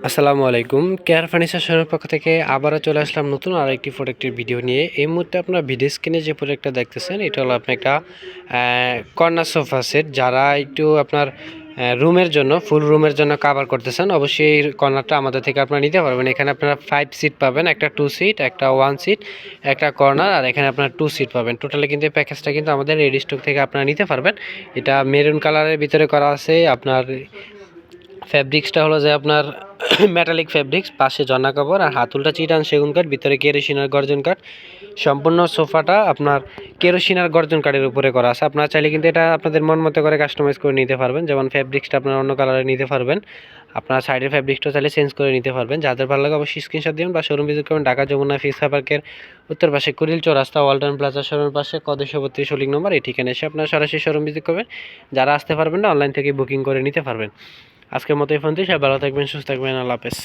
আসসালামু আলাইকুম। Care furniture শোরুমের পক্ষ থেকে আবারও চলে আসলাম নতুন আরেকটি প্রোডাক্টের ভিডিও নিয়ে। এই মুহূর্তে আপনার ভিডিও স্ক্রিনে যে প্রোডাক্টটা দেখতেছেন এটা হলো আপনার একটা কর্নার সোফা সেট। যারা একটু আপনার রুমের জন্য ফুল রুমের জন্য কাভার করতেছেন, অবশ্যই এই কর্নারটা আমাদের থেকে আপনারা নিতে পারবেন। এখানে আপনারা 5 সিট পাবেন, একটা 2 সিট, একটা 1 সিট, একটা কর্নার, আর এখানে আপনারা 2 সিট পাবেন। টোটালি কিন্তু এই প্যাকেজটা কিন্তু আমাদের রেডি স্টক থেকে আপনারা নিতে পারবেন। এটা মেরুন কালারের ভিতরে করা আছে। আপনার ফ্যাব্রিক্সটা হলো যে আপনার মেটালিক ফ্যাব্রিক্স, পাশে জন্না কাপড় আর হাতুলটা চিটান সেগুন কাঠ, ভিতরে কেরোসিন আর গর্জন কাঠ। সম্পূর্ণ সোফাটা আপনার কেরোসিন আর গর্জন কাঠের উপরে করা আছে। আপনারা চাইলে কিন্তু এটা আপনাদের মন মতো করে কাস্টমাইজ করে নিতে পারবেন। যেমন ফ্যাব্রিক্সটা আপনারা অন্য কালারে নিতে পারবেন, আপনার সাইডের ফ্যাব্রিক্সটা চাইলে চেঞ্জ করে নিতে পারবেন। যাদের ভালো লাগে অবশ্যই স্ক্রিনশট দিবেন বা শোরুম ভিজিট করবেন। ঢাকা যমুনা ফিক্সা পার্কের উত্তর পাশে কুড়িল চৌরাস্তা ওয়ালটন প্লাজা শোরুমের পাশে ক232 শোলিং নম্বর। এই ঠিকানা এসে আপনারা সরাসরি শোরুম ভিজিট করবেন। যারা আসতে পারবেন না, অনলাইন থেকে বুকিং করে নিতে পারবেন। আজকের মতো এই পর্যন্তই। সবাই ভালো থাকবেন, সুস্থ থাকবেন। আল্লাহ হাফেজ।